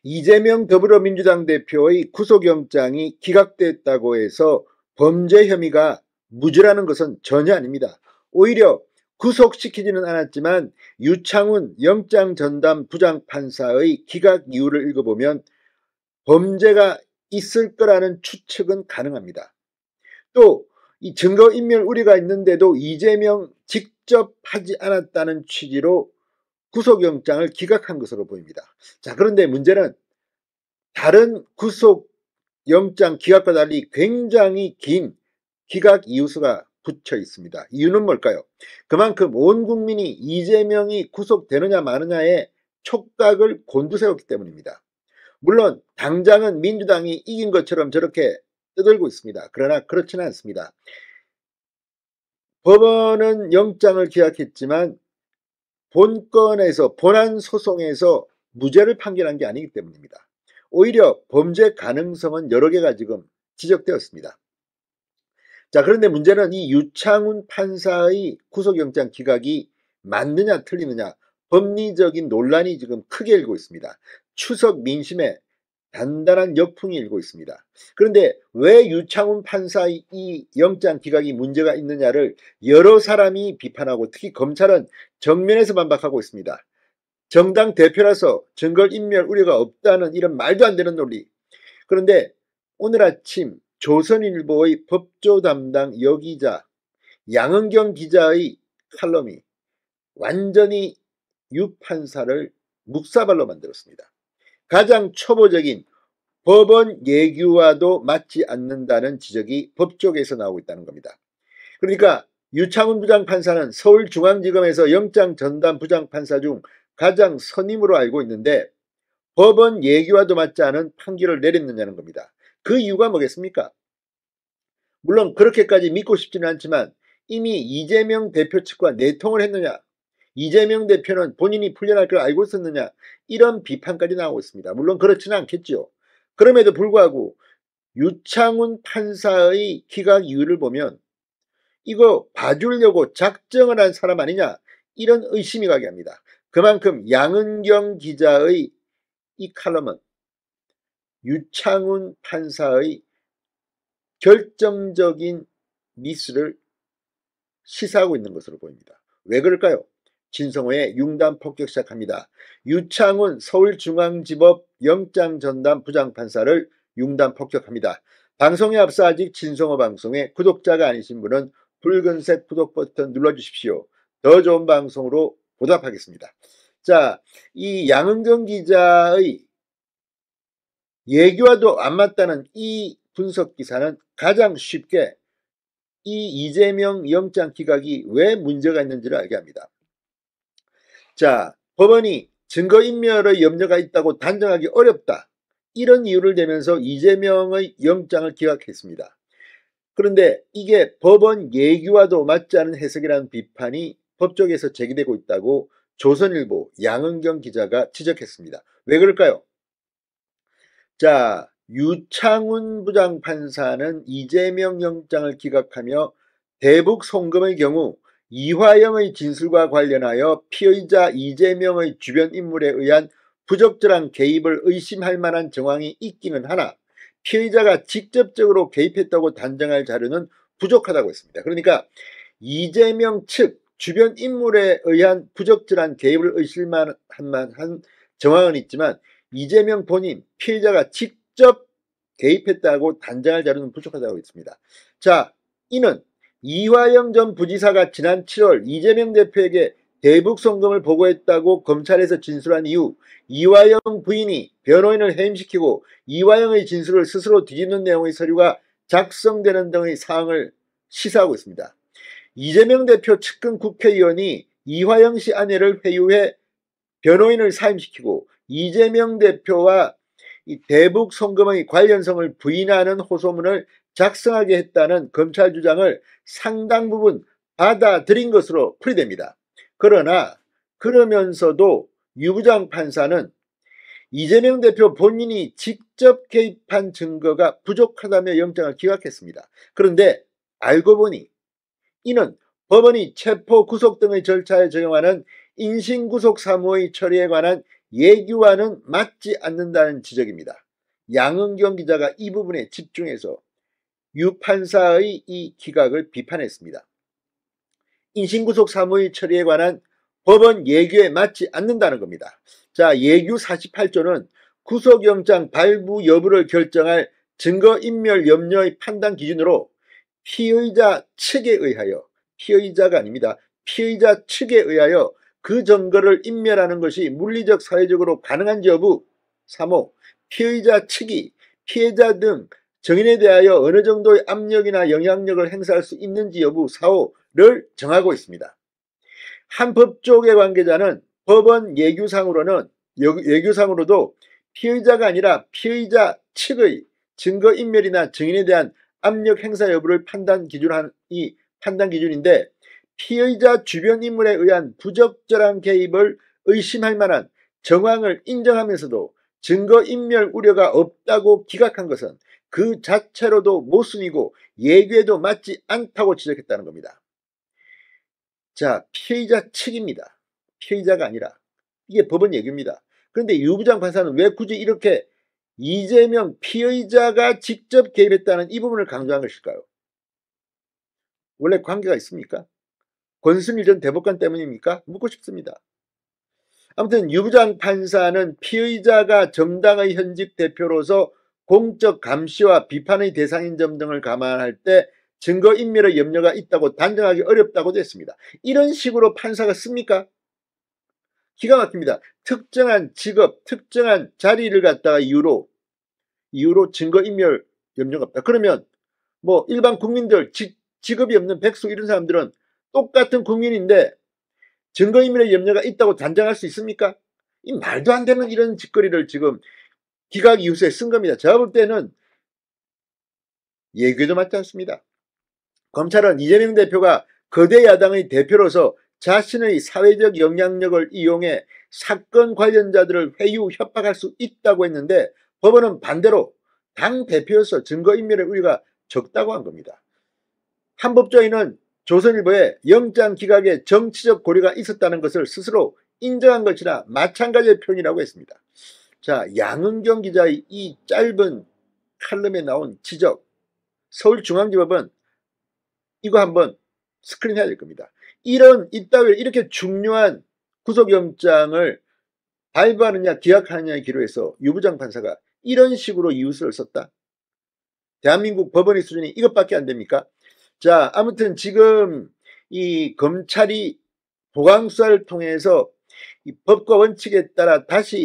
이재명 더불어민주당 대표의 구속영장이 기각됐다고 해서 범죄 혐의가 무죄라는 것은 전혀 아닙니다. 오히려 구속시키지는 않았지만 유창훈 영장 전담 부장판사의 기각 이유를 읽어보면 범죄가 있을 거라는 추측은 가능합니다. 또 이 증거인멸 우려가 있는데도 이재명 직접 하지 않았다는 취지로 구속영장을 기각한 것으로 보입니다. 자, 그런데 문제는 다른 구속영장 기각과 달리 굉장히 긴 기각 이유서가 붙여 있습니다. 이유는 뭘까요? 그만큼 온 국민이 이재명이 구속되느냐 마느냐에 촉각을 곤두세웠기 때문입니다. 물론 당장은 민주당이 이긴 것처럼 저렇게 떠들고 있습니다. 그러나 그렇지는 않습니다. 법원은 영장을 기각했지만 본건에서 본안 소송에서 무죄를 판결한 게 아니기 때문입니다. 오히려 범죄 가능성은 여러 개가 지금 지적되었습니다. 자, 그런데 문제는 이 유창훈 판사의 구속영장 기각이 맞느냐 틀리느냐 법리적인 논란이 지금 크게 일고 있습니다. 추석 민심에 단단한 역풍이 일고 있습니다. 그런데 왜 유창훈 판사의 이 영장 기각이 문제가 있느냐를 여러 사람이 비판하고 특히 검찰은 정면에서 반박하고 있습니다. 정당 대표라서 증거인멸 우려가 없다는 이런 말도 안 되는 논리. 그런데 오늘 아침 조선일보의 법조 담당 여기자 양은경 기자의 칼럼이 완전히 유 판사를 묵사발로 만들었습니다. 가장 초보적인 법원 예규와도 맞지 않는다는 지적이 법조계에서 나오고 있다는 겁니다. 그러니까 유창훈 부장판사는 서울중앙지검에서 영장 전담 부장판사 중 가장 선임으로 알고 있는데 법원 예규와도 맞지 않은 판결을 내렸느냐는 겁니다. 그 이유가 뭐겠습니까? 물론 그렇게까지 믿고 싶지는 않지만 이미 이재명 대표 측과 내통을 했느냐, 이재명 대표는 본인이 풀려날 걸 알고 있었느냐, 이런 비판까지 나오고 있습니다. 물론 그렇지는 않겠죠. 그럼에도 불구하고 유창훈 판사의 기각 이유를 보면 이거 봐주려고 작정을 한 사람 아니냐, 이런 의심이 가게 합니다. 그만큼 양은경 기자의 이 칼럼은 유창훈 판사의 결정적인 미스를 시사하고 있는 것으로 보입니다. 왜 그럴까요? 진성호의 융단 폭격 시작합니다. 유창훈 서울중앙지법 영장전담 부장판사를 융단 폭격합니다. 방송에 앞서 아직 진성호 방송에 구독자가 아니신 분은 붉은색 구독 버튼 눌러주십시오. 더 좋은 방송으로 보답하겠습니다. 자, 이 양은경 기자의 예규와도 안 맞다는 이 분석 기사는 가장 쉽게 이 이재명 영장 기각이 왜 문제가 있는지를 알게 합니다. 자, 법원이 증거인멸의 염려가 있다고 단정하기 어렵다, 이런 이유를 대면서 이재명의 영장을 기각했습니다. 그런데 이게 법원 예규와도 맞지 않은 해석이라는 비판이 법조계에서 제기되고 있다고 조선일보 양은경 기자가 지적했습니다. 왜 그럴까요? 자, 유창훈 부장판사는 이재명 영장을 기각하며 대북 송금의 경우 이화영의 진술과 관련하여 피의자 이재명의 주변 인물에 의한 부적절한 개입을 의심할 만한 정황이 있기는 하나 피의자가 직접적으로 개입했다고 단정할 자료는 부족하다고 했습니다. 그러니까 이재명 측 주변 인물에 의한 부적절한 개입을 의심할 만한 정황은 있지만 이재명 본인 피의자가 직접 개입했다고 단정할 자료는 부족하다고 했습니다. 자, 이는 이화영 전 부지사가 지난 7월 이재명 대표에게 대북 송금을 보고했다고 검찰에서 진술한 이후 이화영 부인이 변호인을 해임시키고 이화영의 진술을 스스로 뒤집는 내용의 서류가 작성되는 등의 사항을 시사하고 있습니다. 이재명 대표 측근 국회의원이 이화영 씨 아내를 회유해 변호인을 사임시키고 이재명 대표와 이 대북 송금의 관련성을 부인하는 호소문을 작성하게 했다는 검찰 주장을 상당 부분 받아들인 것으로 풀이됩니다. 그러나 그러면서도 유 부장판사는 이재명 대표 본인이 직접 개입한 증거가 부족하다며 영장을 기각했습니다. 그런데 알고 보니 이는 법원이 체포 구속 등의 절차에 적용하는 인신구속 사무의 처리에 관한 예규와는 맞지 않는다는 지적입니다. 양은경 기자가 이 부분에 집중해서 유 판사의 이 기각을 비판했습니다. 인신구속 사무의 처리에 관한 법원 예규에 맞지 않는다는 겁니다. 자, 예규 48조는 구속영장 발부 여부를 결정할 증거인멸 염려의 판단 기준으로 피의자 측에 의하여, 피의자가 아닙니다. 피의자 측에 의하여 그 증거를 인멸하는 것이 물리적 사회적으로 가능한지 여부 3호 피의자 측이 피해자 등 증인에 대하여 어느 정도의 압력이나 영향력을 행사할 수 있는지 여부 4호를 정하고 있습니다. 한 법조계 관계자는 법원 예규상으로도 피의자가 아니라 피의자 측의 증거인멸이나 증인에 대한 압력 행사 여부를 판단 기준인데 피의자 주변 인물에 의한 부적절한 개입을 의심할 만한 정황을 인정하면서도 증거인멸 우려가 없다고 기각한 것은 그 자체로도 모순이고 예규에도 맞지 않다고 지적했다는 겁니다. 자, 피의자 측입니다. 피의자가 아니라. 이게 법원 예규입니다. 그런데 유 부장 판사는 왜 굳이 이렇게 이재명 피의자가 직접 개입했다는 이 부분을 강조한 것일까요? 원래 관계가 있습니까? 권순일 전 대법관 때문입니까? 묻고 싶습니다. 아무튼 유 부장 판사는 피의자가 정당의 현직 대표로서 공적 감시와 비판의 대상인 점 등을 감안할 때 증거인멸의 염려가 있다고 단정하기 어렵다고도 했습니다. 이런 식으로 판사가 씁니까? 기가 막힙니다. 특정한 직업, 특정한 자리를 갖다가 이유로 증거인멸 염려가 없다. 그러면 뭐 일반 국민들, 직업이 없는 백수 이런 사람들은 똑같은 국민인데 증거인멸의 염려가 있다고 단정할 수 있습니까? 이 말도 안 되는 이런 짓거리를 지금 기각 이유서에 쓴 겁니다. 제가 볼 때는 예규에도 맞지 않습니다. 검찰은 이재명 대표가 거대 야당의 대표로서 자신의 사회적 영향력을 이용해 사건 관련자들을 회유 협박할 수 있다고 했는데 법원은 반대로 당 대표로서 증거인멸의 우려가 적다고 한 겁니다. 한 법조인은 조선일보에 영장 기각에 정치적 고려가 있었다는 것을 스스로 인정한 것이나 마찬가지의 표현이라고 했습니다. 자, 양은경 기자의 이 짧은 칼럼에 나온 지적, 서울중앙지법은 이거 한번 스크린해야 될 겁니다. 이따위 이렇게 중요한 구속영장을 발부하느냐 기각하느냐에 기로해서 유 부장 판사가 이런 식으로 이유서를 썼다? 대한민국 법원의 수준이 이것밖에 안 됩니까? 자, 아무튼 지금 이 검찰이 보강수사를 통해서 이 법과 원칙에 따라 다시